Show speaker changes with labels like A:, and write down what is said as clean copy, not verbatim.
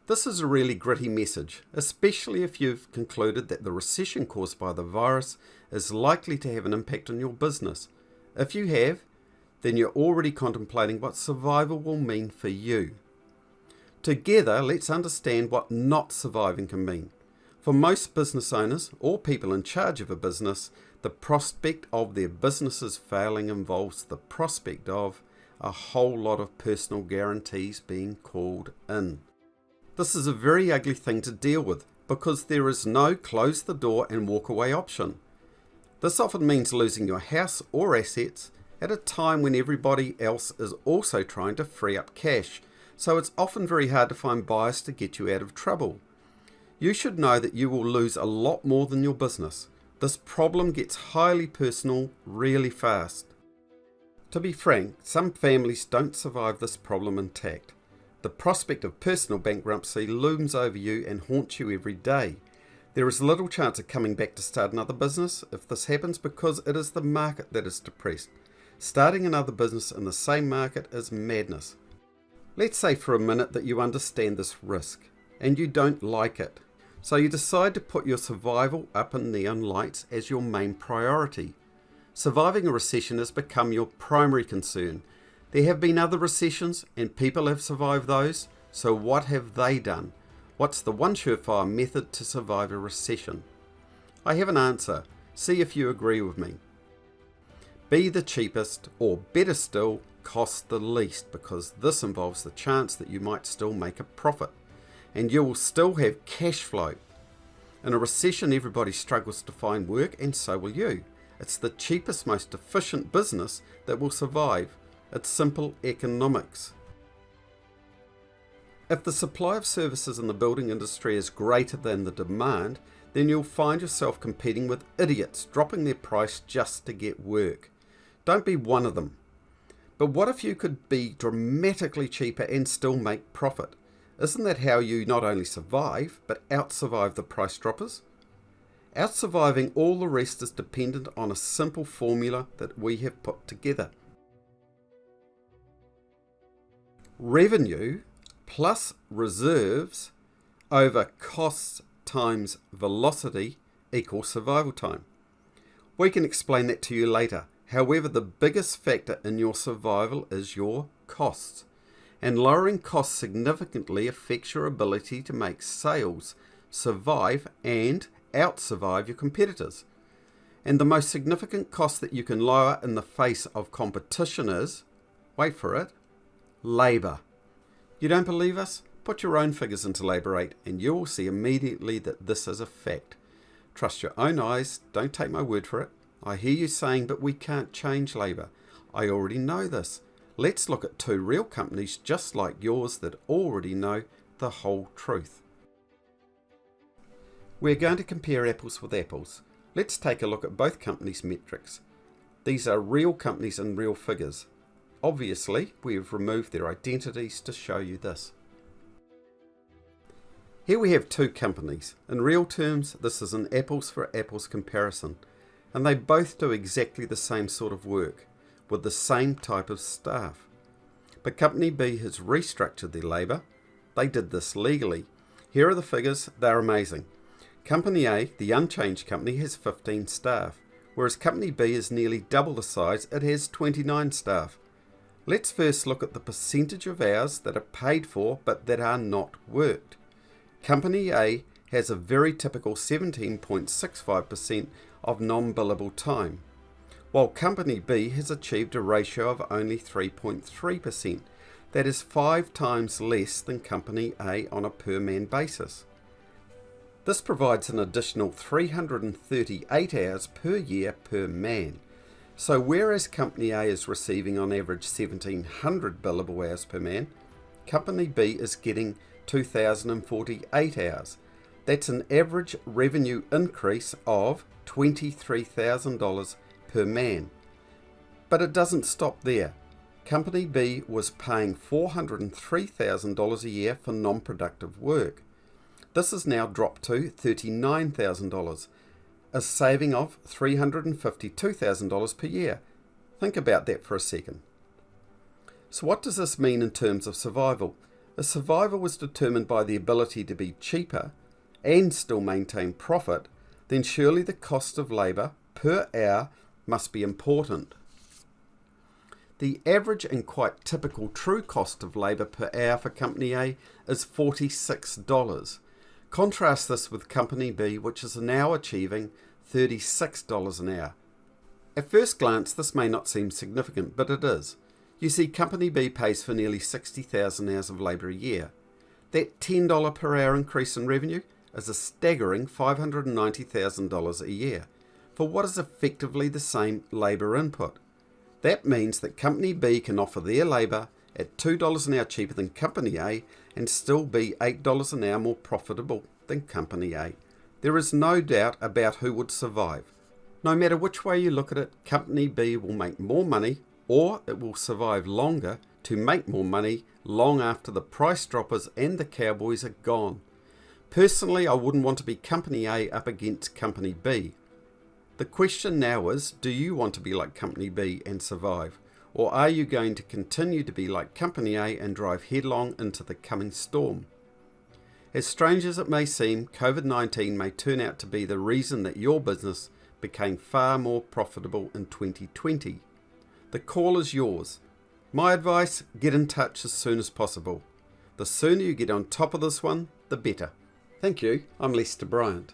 A: This is a really gritty message, especially if you've concluded that the recession caused by the virus is likely to have an impact on your business. If you have, then you're already contemplating what survival will mean for you. Together, let's understand what not surviving can mean. For most business owners or people in charge of a business, the prospect of their businesses failing involves the prospect of a whole lot of personal guarantees being called in. This is a very ugly thing to deal with because there is no close the door and walk away option. This often means losing your house or assets at a time when everybody else is also trying to free up cash, so it's often very hard to find buyers to get you out of trouble. You should know that you will lose a lot more than your business. This problem gets highly personal really fast. To be frank, some families don't survive this problem intact. The prospect of personal bankruptcy looms over you and haunts you every day. There is little chance of coming back to start another business if this happens because it is the market that is depressed. Starting another business in the same market is madness. Let's say for a minute that you understand this risk and you don't like it. So you decide to put your survival up in neon lights as your main priority. Surviving a recession has become your primary concern. There have been other recessions and people have survived those, so what have they done? What's the one surefire method to survive a recession? I have an answer. See if you agree with me. Be the cheapest, or better still, cost the least, because this involves the chance that you might still make a profit and you will still have cash flow. In a recession, everybody struggles to find work and so will you. It's the cheapest, most efficient business that will survive. It's simple economics. If the supply of services in the building industry is greater than the demand, then you'll find yourself competing with idiots dropping their price just to get work. Don't be one of them. But what if you could be dramatically cheaper and still make profit? Isn't that how you not only survive, but out-survive the price droppers? Out-surviving all the rest is dependent on a simple formula that we have put together. Revenue plus reserves over costs times velocity equals survival time. We can explain that to you later. However, the biggest factor in your survival is your costs. And lowering costs significantly affects your ability to make sales, survive and out-survive your competitors. And the most significant cost that you can lower in the face of competition is, wait for it, labour. You don't believe us? Put your own figures into Labour 8 and you will see immediately that this is a fact. Trust your own eyes, don't take my word for it. I hear you saying, but we can't change labour. I already know this. Let's look at two real companies just like yours that already know the whole truth. We're going to compare apples with apples. Let's take a look at both companies' metrics. These are real companies and real figures. Obviously, we have removed their identities to show you this. Here we have two companies. In real terms, this is an apples for apples comparison, and they both do exactly the same sort of work, with the same type of staff. But Company B has restructured their labour. They did this legally. Here are the figures, they're amazing. Company A, the unchanged company, has 15 staff, whereas Company B is nearly double the size, it has 29 staff. Let's first look at the percentage of hours that are paid for but that are not worked. Company A has a very typical 17.65% of non-billable time, while Company B has achieved a ratio of only 3.3%. That is 5 times less than Company A on a per-man basis. This provides an additional 338 hours per year per man. So whereas Company A is receiving on average 1,700 billable hours per man, Company B is getting 2,048 hours. That's an average revenue increase of $23,000 per man. But it doesn't stop there. Company B was paying $403,000 a year for non-productive work. This has now dropped to $39,000, a saving of $352,000 per year. Think about that for a second. So what does this mean in terms of survival? If survival was determined by the ability to be cheaper and still maintain profit, then surely the cost of labour per hour must be important. The average and quite typical true cost of labour per hour for Company A is $46. Contrast this with Company B, which is now achieving $36 an hour. At first glance, this may not seem significant, but it is. You see, Company B pays for nearly 60,000 hours of labour a year. That $10 per hour increase in revenue is a staggering $590,000 a year for what is effectively the same labour input. That means that Company B can offer their labour at $2 an hour cheaper than Company A and still be $8 an hour more profitable than Company A. There is no doubt about who would survive. No matter which way you look at it, Company B will make more money, or it will survive longer to make more money long after the price droppers and the cowboys are gone. Personally, I wouldn't want to be Company A up against Company B. The question now is, do you want to be like Company B and survive? Or are you going to continue to be like Company A and drive headlong into the coming storm? As strange as it may seem, COVID-19 may turn out to be the reason that your business became far more profitable in 2020. The call is yours. My advice, get in touch as soon as possible. The sooner you get on top of this one, the better. Thank you. I'm Lester Bryant.